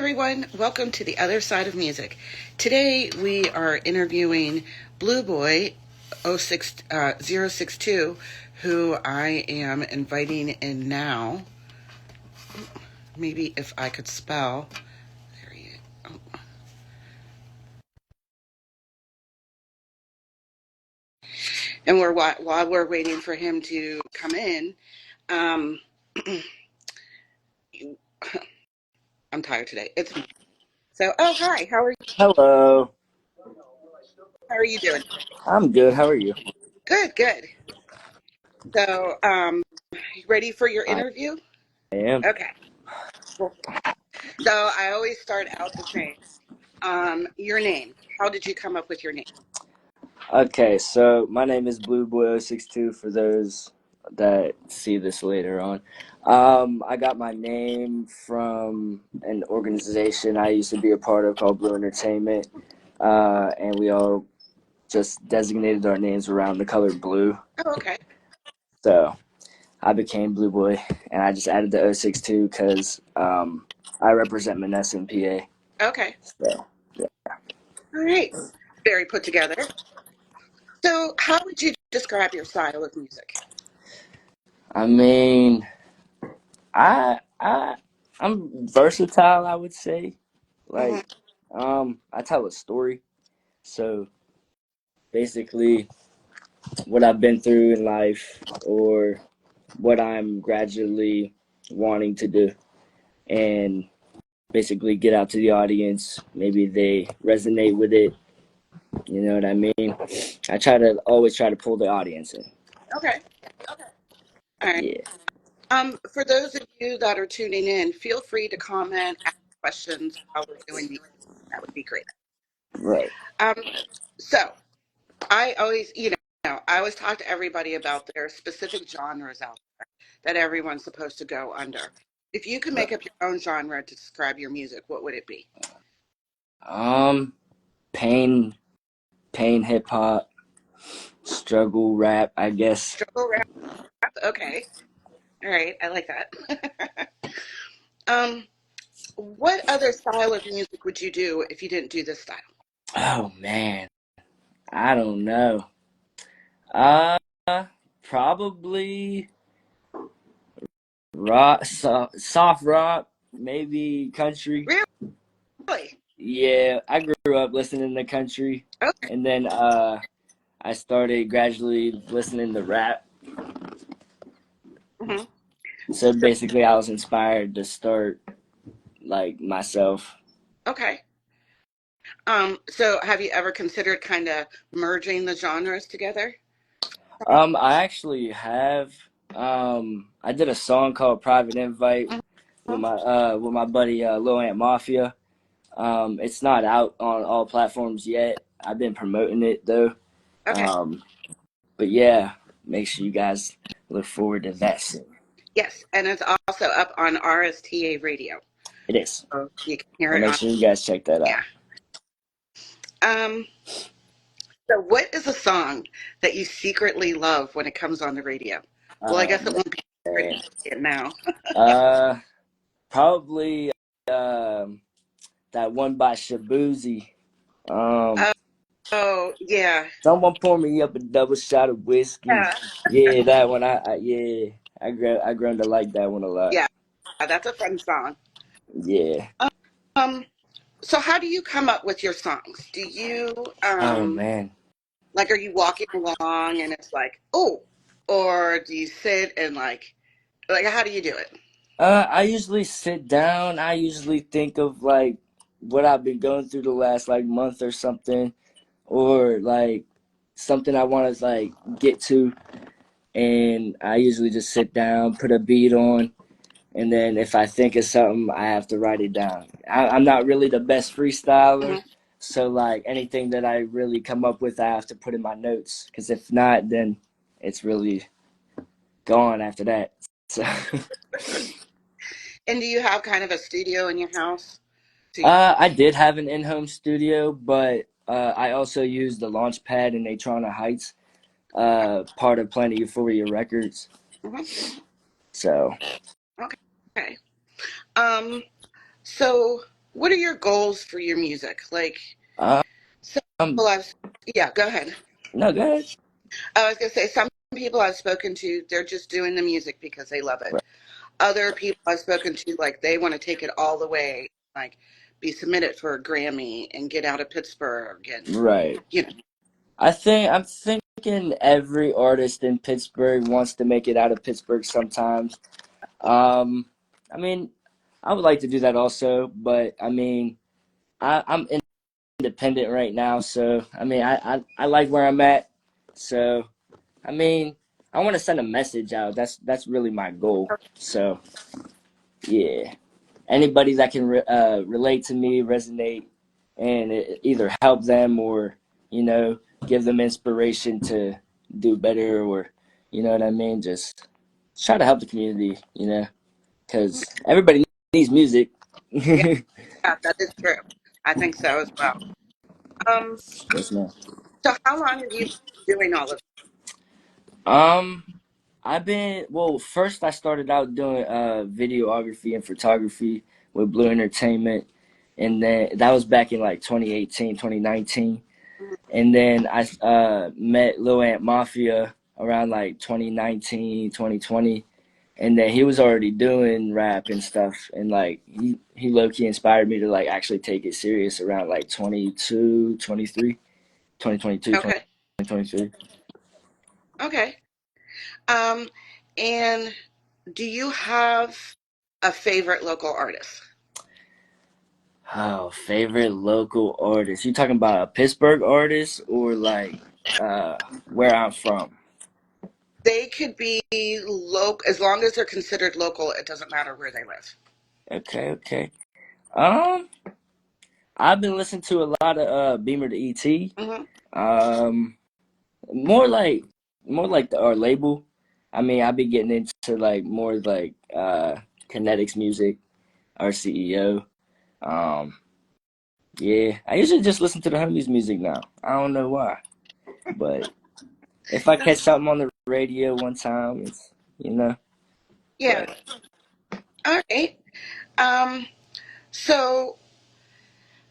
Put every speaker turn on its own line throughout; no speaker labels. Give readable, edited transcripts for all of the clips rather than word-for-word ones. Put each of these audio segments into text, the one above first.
everyone, welcome to the other side of music. Today we are interviewing BlueBoy062, who I am inviting in now. Maybe if I could spell. There he is. Oh. And while we're waiting for him to come in, um, I'm tired today. Hi,
Hello.
how are you doing?
I'm good. How are you?
Good, good. So, you ready for your
I
interview?
am.
Okay. So I always start out the same. Your name. How did you come up with your name?
Okay, so my name is BlueBoy062 for those that see this later on. I got my name from an organization I used to be a part of called Blue Entertainment, and we all just designated our names around the color blue.
Oh, okay.
So I became Blue Boy, and I just added the 062 because I represent Menneson, PA.
Okay.
So, yeah.
All right. Very put together. So, how would you describe your style of music?
I mean, I I I'm versatile, I would say.
Hmm.
Like, I tell a story. So basically, what I've been through in life, or what I'm gradually wanting to do, and basically get out to the audience. Maybe they resonate with it. You know what I mean? I always try to pull the audience in.
Okay. All right.
Yeah,
For those of you that are tuning in, feel free to comment, ask questions while we're doing the. That would be great.
right.
Um, so I always, I always talk to everybody about their specific genres out there that everyone's supposed to go under. If you could make up your own genre to describe your music, what would it be?
Um, pain, pain, hip hop, struggle rap, I guess.
Struggle rap. Okay. All right. I like that. um, what other style of music would you do if you didn't do this style?
Oh man, I don't know. Uh, Probably rock, soft rock, maybe country.
Really?
Yeah, I grew up listening to country,
Okay.
and then I started gradually listening to rap.
Hmm.
So basically, I was inspired to start like myself.
Okay. So have you ever considered kind of merging the genres together?
I actually have. I did a song called "Private Invite"
Mhm.
with my buddy Lil Ant Mafia. It's not out on all platforms yet. I've been promoting it though.
Okay.
Um, but yeah, make sure you guys look forward to that soon.
Yes, and it's also up on RSTA Radio.
It is.
So you can hear
So
it
make
on.
sure you guys check that
Yeah.
out.
Um, so what is a song that you secretly love when it comes on the radio? Well, I
Oh
guess it won't be secret if
man.
you say it now.
Uh, Probably that one by Shabuzi. Um,
Oh, oh, yeah.
Someone pour me up a double shot of whiskey.
Yeah.
Yeah, that one. Yeah, I grown to like that one a lot.
Yeah. That's a fun song.
Yeah.
Um, so how do you come up with your songs? Do you
Oh man.
like, are you walking along and it's like, oh, or do you sit and like how do you do it?
I usually sit down. I usually think of like what I've been going through the last like month or something, or like something I want to like get to, and I usually just sit down, put a beat on, and then if I think of something, I have to write it down. I'm not really the best freestyler,
Mhm.
so like anything that I really come up with, I have to put in my notes, because if not, then it's really gone after that. So.
And do you have kind of a studio in your house? So you,
I did have an in-home studio, but I also used the Launchpad in Natrona Heights, part of Planet Euphoria Records.
mhm.
So,
Okay. Um, so what are your goals for your music? Like
Um,
some people I've, yeah, go ahead.
no, go ahead.
I was gonna say some people I've spoken to, they're just doing the music because they love it. Other people I've spoken to, like they want to take it all the way, like be submitted for a Grammy and get out of Pittsburgh and
Right.
you know.
I'm thinking every artist in Pittsburgh wants to make it out of Pittsburgh sometimes. Um, I mean, I would like to do that also, but I mean, I'm independent right now, so I mean, I like where I'm at. So I mean, I want to send a message out. That's really my goal. So yeah, anybody that can relate to me, resonate, and either help them or give them inspiration to do better, or you know what I mean. Just try to help the community, because everybody needs music.
Yeah, yeah, that is true. I think so as well. Um,
Yes, ma'am.
so how long have you been doing all of
Um, I've been well. First, I started out doing videography and photography with Blue Entertainment, and then that was back in like 2018, 2019.
this?
And then I met Lil Ant Mafia around like 2019, 2020, and then he was already doing rap and stuff, and like he low key inspired me to like actually take it serious around like 22, 23, 2022,
Okay,
2023.
okay. Um, and do you have a favorite local artist?
Oh, favorite local artist. You talking about a Pittsburgh artist or like where I'm from?
They could be local as long as they're considered local. It doesn't matter where they live.
Okay, okay. Um, I've been listening to a lot of Beamer to ET.
Hmm.
Um, more like our label. I mean, I be getting into like more like Kinetics music, our CEO. Um, yeah, I usually just listen to the homies music now. I don't know why, but if I catch
That's
something on the radio one time, it's
yeah.
but
All right. Um, so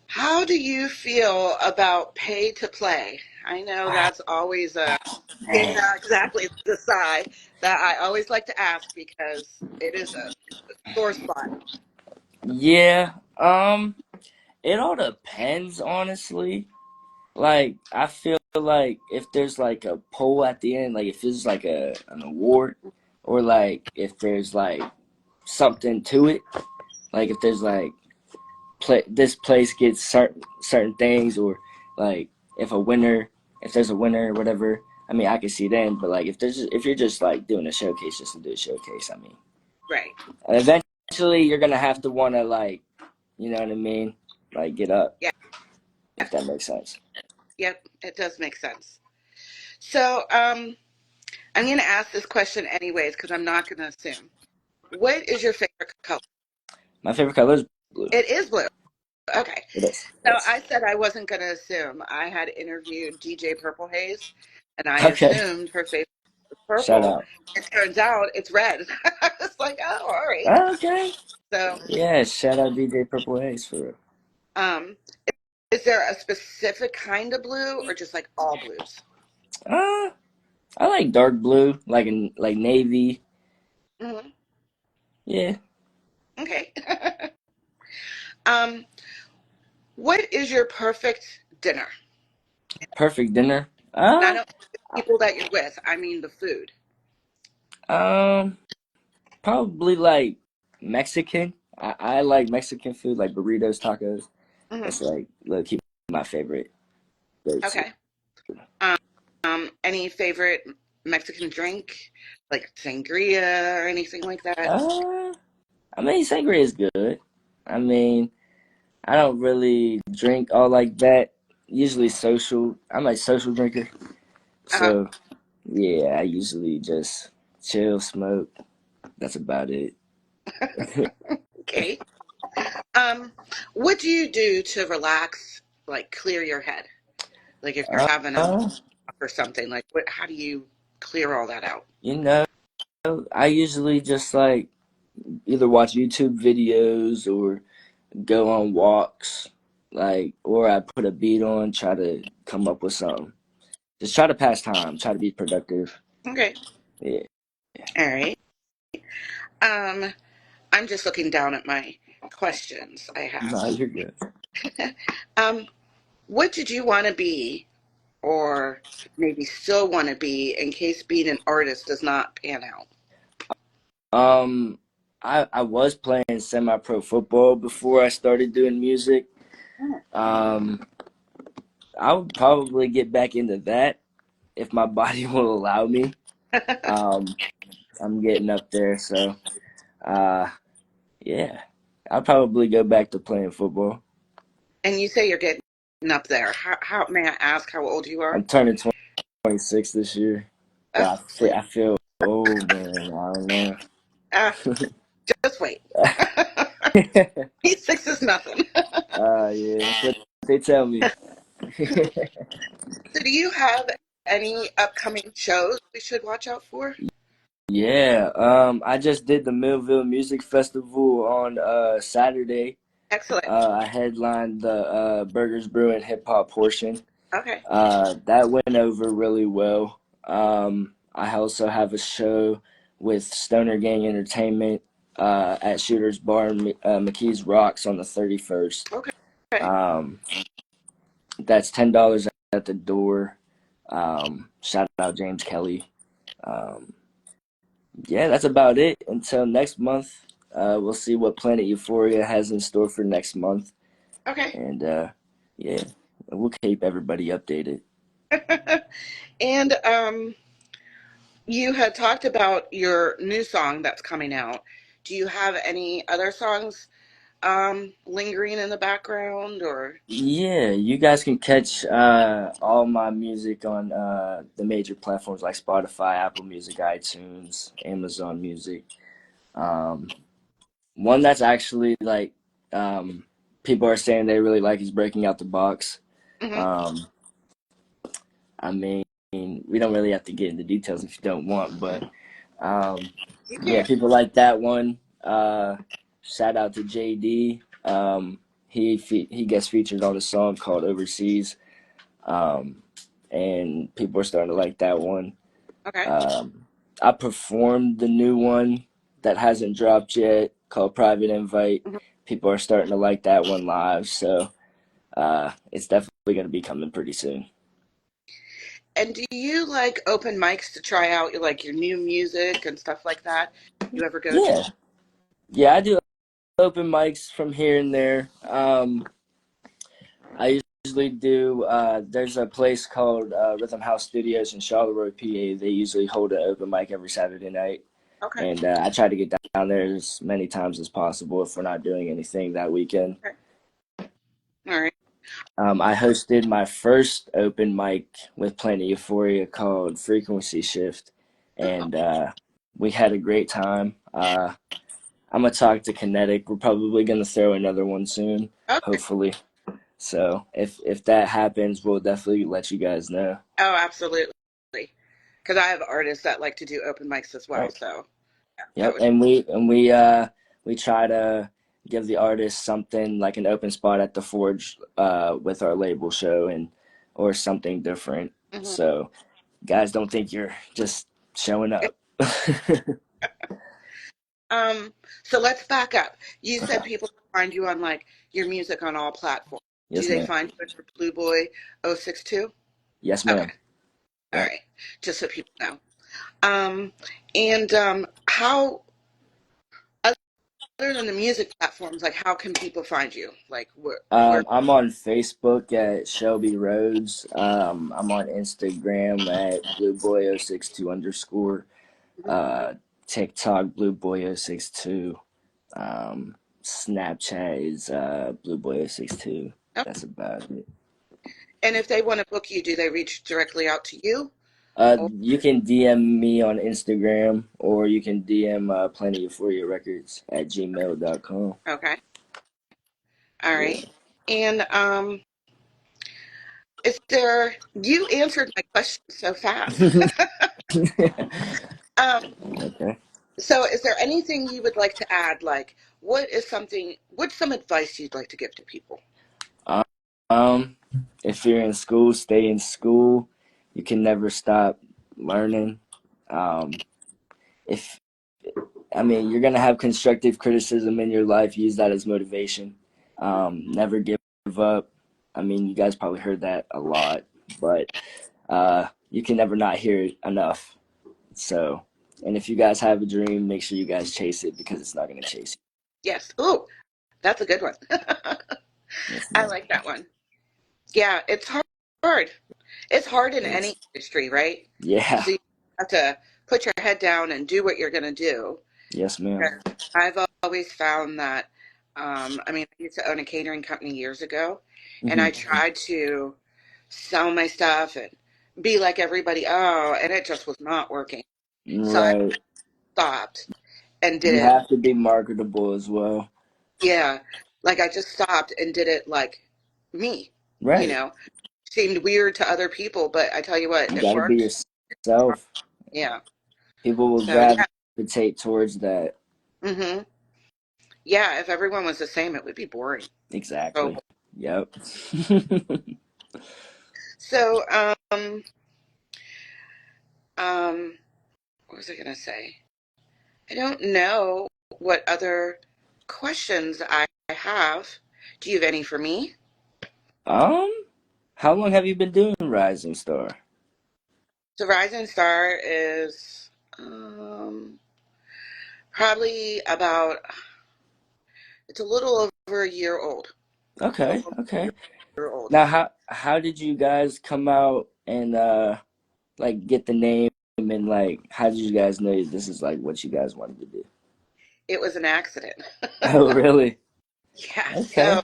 how do you feel about pay to play? I know that's always a
man,
yeah, exactly the side that I always like to ask because it is a sore spot.
yeah, it all depends, honestly. Like, I feel like if there's like a poll at the end, like if it's like an award, or like if there's like something to it, like if there's like this place gets certain things, or like if a winner, if there's a winner or whatever. I mean, I can see then, but like if you're just like doing a showcase just to do a showcase, I mean,
Right.
eventually you're gonna have to want to like, you know what I mean, like get up,
Yeah.
if that makes sense.
Yep. It does make sense. So, I'm going to ask this question anyways because I'm not going to assume. What is your favorite color?
My favorite color is blue.
It is blue. Okay.
It is.
So
Yes.
I said I wasn't going to assume. I had interviewed DJ Purple Haze, and I
Okay.
assumed her favorite was
Shout
purple.
out.
It turns out it's red. I was like, oh, all right.
Okay.
So,
Yeah. Shout out DJ Purple Haze for real.
um, is there a specific kind of blue or just like all blues?
Uh, I like dark blue, like navy.
Hmm.
Yeah.
Okay. um, what is your perfect dinner?
Perfect dinner.
And I don't mean the people that you're with. I mean the food.
Um, probably like Mexican. I like Mexican food, like burritos, tacos.
Hmm.
That's like look, keep my favorite go-to.
Okay. Any favorite Mexican drink, like sangria or anything like that?
Uh, I mean, sangria is good. I mean, I don't really drink all like that. Usually social. I'm a social drinker,
Uh,
so yeah, I usually just chill, smoke. That's about it.
okay. Um, what do you do to relax, like clear your head? Like if you're having a
Uh,
or something, like what? How do you clear all that out?
you know, I usually just like either watch YouTube videos or go on walks, like, or I put a beat on, try to come up with something. Just try to pass time, try to be productive.
Okay.
Yeah,
All right. Um, I'm just looking down at my questions I have.
no, you're good.
um, what did you want to be, or maybe still want to be, in case being an artist does not pan out?
Um, I was playing semi-pro football before I started doing music. Um, I would probably get back into that if my body will allow me. Um, I'm getting up there, so uh, yeah, I'll probably go back to playing football.
And you say you're getting up there. How may I ask how old you are?
I'm turning 26 this year.
Uh,
I feel old, man. I don't know.
uh, just wait. Six is nothing.
Yeah, that's what they tell me.
So, do you have any upcoming shows we should watch out for?
Yeah, I just did the Millville Music Festival on Saturday.
Excellent.
I headlined the Burgers Brew and Hip Hop portion.
Okay.
That went over really well. I also have a show with Stoner Gang Entertainment at Shooter's Bar in McKees Rocks on the 31st.
Okay. Okay.
Um, that's $10 at the door. Shout out James Kelly. Um, yeah, that's about it. Until next month, we'll see what Planet Euphoria has in store for next month,
Okay.
and yeah, we'll keep everybody updated.
And you had talked about your new song that's coming out. Do you have any other songs lingering in the background, or?
Yeah, you guys can catch all my music on the major platforms like Spotify, Apple Music, iTunes, Amazon Music. Um, one that's actually like um, people are saying they really like is Breaking Out the Box.
Mhm.
Um, I mean, we don't really have to get into details if you don't want, but um,
You
yeah,
can.
people like that one. Shout out to JD. He gets featured on a song called Overseas, um, and people are starting to like that one.
Okay.
Um, I performed the new one that hasn't dropped yet called Private Invite.
Mhm.
People are starting to like that one live, so it's definitely going to be coming pretty soon.
And do you like open mics to try out your new music and stuff like that? You ever go to?
Yeah, yeah, I do open mics from here and there. I usually do. There's a place called Rhythm House Studios in Charleroi, PA. They usually hold an open mic every Saturday night,
Okay.
and I try to get down there as many times as possible if we're not doing anything that weekend.
Okay. All right.
I hosted my first open mic with Planet Euphoria called Frequency Shift,
Oh,
and we had a great time. I'm gonna talk to Kinetic. We're probably gonna throw another one soon,
okay.
hopefully. So if that happens, we'll definitely let you guys know.
Oh, absolutely. Because I have artists that like to do open mics as well.
Right.
So yeah, that
Yep.
would.
And we try to give the artist something like an open spot at the Forge with our label show and or something different.
Mhm.
So guys don't think you're just showing up.
Um, so let's back up. You
Okay.
said people find you on your music on all platforms. Do
Yes,
they
ma'am.
find you under BlueBoy062?
Yes,
Okay.
ma'am.
All
Yep.
right. Just so people know. And how, other than the music platforms, how can people find you? Like where?
I'm on Facebook at Shelby Rhodes. I'm on Instagram at BlueBoy062 underscore. Uh, TikTok BlueBoy062. Snapchat is BlueBoy062.
Okay.
That's about it.
And if they want to book you, do they reach directly out to you? Oh,
You can DM me on Instagram or you can DM Plenty Euphoria Records at gmail.com.
okay. All
Yeah.
right. And is there? You answered my question so fast. Um,
Okay.
so is there anything you would like to add? Like, What's some advice you'd like to give to people?
Um, um, if you're in school, stay in school. You can never stop learning. Um, if I mean, you're gonna have constructive criticism in your life. Use that as motivation. Never give up. I mean, you guys probably heard that a lot, but you can never not hear it enough. So, and if you guys have a dream, make sure you guys chase it because it's not gonna chase
Yes. Ooh, that's a good one.
you. Yes,
I
ma'am.
like that one. Yeah, it's hard. It's hard in
It's
any industry, right?
yeah.
So you have to put your head down and do what you're going to do.
Yes, ma'am.
And I've always found that, I mean, I used to own a catering company years ago, and I
Hmm.
tried to sell my stuff and be like everybody. Oh, and it just was not working. So I
Right.
stopped and did
You
it.
have to be marketable as well.
Yeah, like I just stopped and did it like me, you
Right.
know. Seemed weird to other people, but I tell you what,
You
it
got to be
worked.
yourself.
Yeah.
People will
So yeah.
gravitate towards that.
Hmm. Yeah, if everyone was the same, it would be boring. So,
Exactly. Yep.
so what was I gonna say? I don't know what other questions I have. Do you have any for me?
um, how long have you been doing Rising Star?
So Rising Star is probably about, it's a little over a year old. A
Okay,
little
okay.
year old.
Now, how did you guys come out and like get the name and like how did you guys know this is like what you guys wanted to do?
It was an accident.
Oh, really?
Yeah, so
Okay,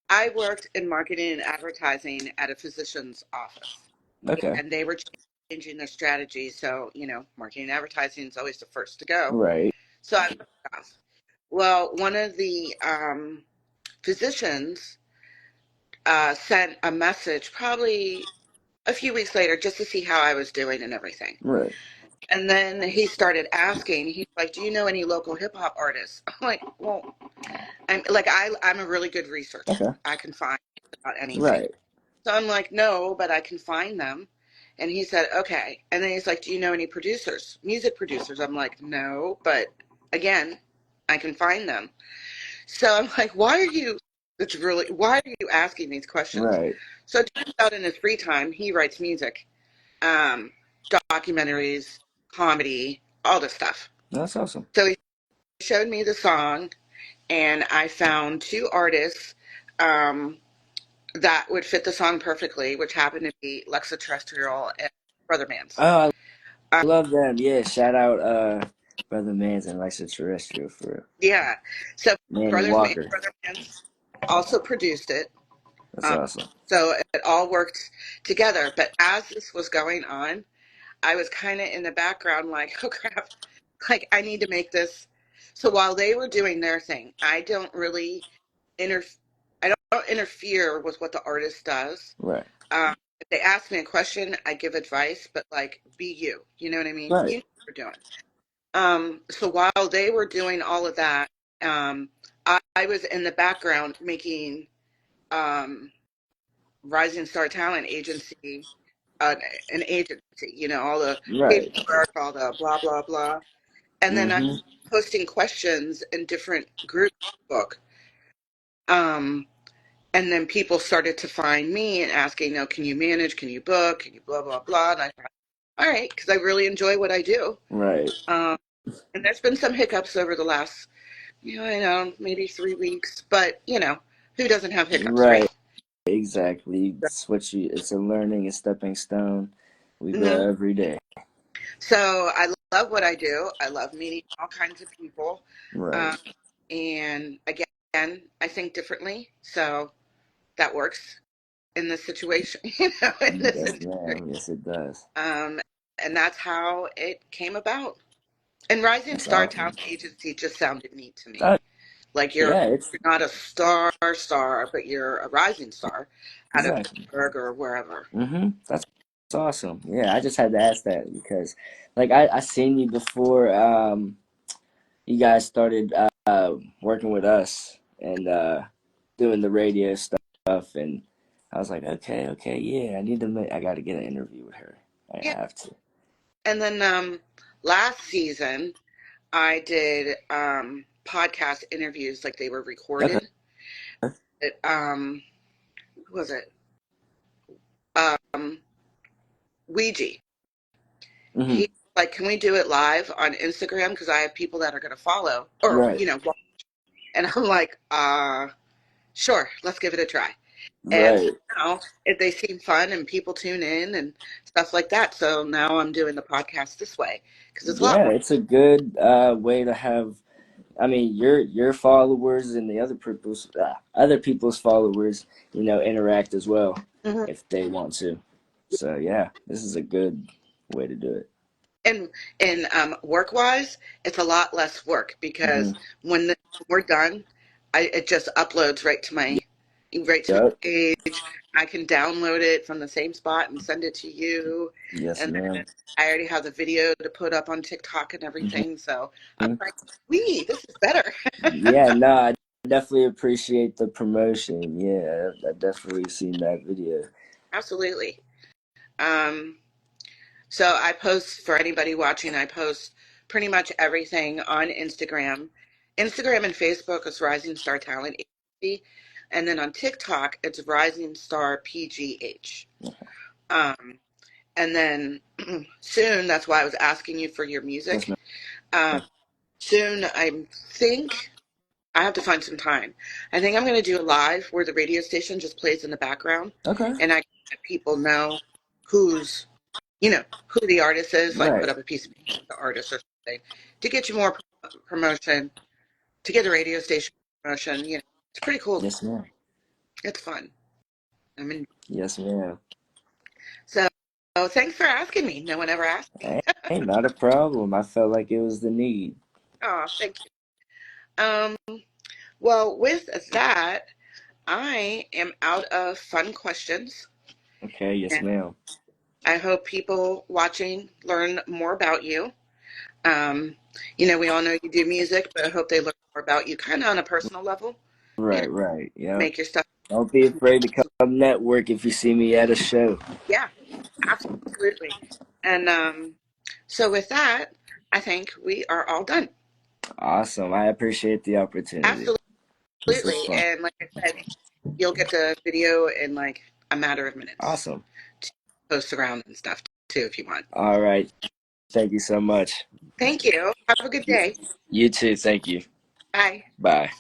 I worked in marketing and advertising at a physician's office,
okay,
and they were changing their strategy. So, marketing and advertising is always the first to go.
right,
So I was off. Well, one of the physicians sent a message probably a few weeks later just to see how I was doing and everything.
right.
And then he started asking, he's like, "Do you know any local hip hop artists?" I'm like, "Well, I'm a really good researcher.
Okay,
I can find about anything."
right,
So I'm like, "No, but I can find them." And he said, "Okay." And then he's like, "Do you know any producers, music producers?" I'm like, "No, but again, I can find them." So I'm like, why are you asking these questions?
right.
So it turns out in his free time, he writes music, um, documentaries, comedy, all this stuff.
That's awesome.
So he showed me the song, and I found two artists um, that would fit the song perfectly, which happened to be Lexa Terrestrial and Brother Mans.
Oh,
Uh,
I love them. Yeah, shout out Brother Mans and Lexa Terrestrial for
yeah. So
Manny Walker.
Brother Mans also produced it.
That's
Um,
awesome.
so it all worked together. But as this was going on, I was kind of in the background, like, oh crap, like I need to make this. So while they were doing their thing, I don't really inter, I don't interfere with what the artist does.
Right,
If they ask me a question, I give advice, but like, be you. You know what I mean?
right,
You know what you're doing. So while they were doing all of that, I was in the background making um, Rising Star Talent Agency, uh, an agency, all the
right.
paperwork, all the blah, blah, blah. And then I
Mm-hmm.
posting questions in different group book. Um, and then people started to find me and asking, can you manage? Can you book? Can you blah, blah, blah? And I thought, all right, because I really enjoy what I do.
Right,
Um, and there's been some hiccups over the last, maybe 3 weeks, but who doesn't have hiccups,
right.
right?
Exactly. It's what you. It's a learning, a stepping stone. We grow
Hmm.
every day.
So I love what I do. I love meeting all kinds of people.
Right.
Um, and again, I think differently. So that works in this situation, in this
Yes,
industry.
ma'am. Yes, it does.
Um, and that's how it came about. And Rising
That's
Star
awesome.
Talent Agency just sounded neat to me.
Oh,
Like
yeah. It's
you're not a star, but you're a rising star out of
exactly.
Pittsburgh or wherever.
That's awesome. Yeah, I just had to ask that because, like, I seen you before. You guys started working with us and doing the radio stuff. And I was like, okay, yeah, I got to get an interview with her. I
Yeah.
have to.
And then last season I did podcast interviews, like they were
Okay.
recorded. Who was it? Um, Ouija.
Hmm.
He like, can we do it live on Instagram? Because I have people that are going to follow, or
Right.
and I'm like, sure, let's give it a try. And so
Right.
now they seem fun and people tune in and stuff like that. So now I'm doing the podcast this way because it's a lot
Yeah,
more.
it's a good way to have. I mean, your followers and the other people's followers, interact as well
Mhm.
if they want to. So yeah, this is a good way to do it.
And work wise, it's a lot less work because
Hmm.
when we're done, it just uploads right to my
Yep.
page. I can download it from the same spot and send it to you.
Yes,
And then
ma'am.
I already have the video to put up on TikTok and everything. So I'm
Hmm.
like, this is better.
Yeah, no, I definitely appreciate the promotion. Yeah, I definitely seen that video.
Absolutely. Um, so I post for anybody watching, I post pretty much everything on Instagram. Instagram and Facebook is Rising Star Talent Agency. And then on TikTok, it's Rising Star PGH. Um, and then soon, that's why I was asking you for your
Yes,
music.
ma'am.
Um, soon, I think I have to find some time. I think I'm going to do a live where the radio station just plays in the background
Okay.
and I can let people know who's who the artist is, like put
Right.
up a piece of paper with the artist or something to get you more promotion, to get a radio station promotion. It's pretty cool.
Yes, ma'am.
It's fun. I mean,
Yes, ma'am.
so thanks for asking me. No one ever asked me.
Hey, not a problem. I felt like it was the need.
Oh, thank you. Well, with that, I am out of fun questions,
Okay, yes,
and
ma'am.
I hope people watching learn more about you. Um, we all know you do music, but I hope they learn more about you, kind of on a personal level. You know,
Right. Yep.
make your stuff.
Don't be afraid to come network if you see me at a show.
Yeah, absolutely. And so with that, I think we are all done.
Awesome. I appreciate the opportunity. This was
Absolutely.
fun.
And like I said, you'll get the video in like a matter of minutes
Awesome.
to post around and stuff too if you want.
All right. Thank you so much.
Thank you. Have a good
You,
day.
you too. Thank you.
Bye.
Bye.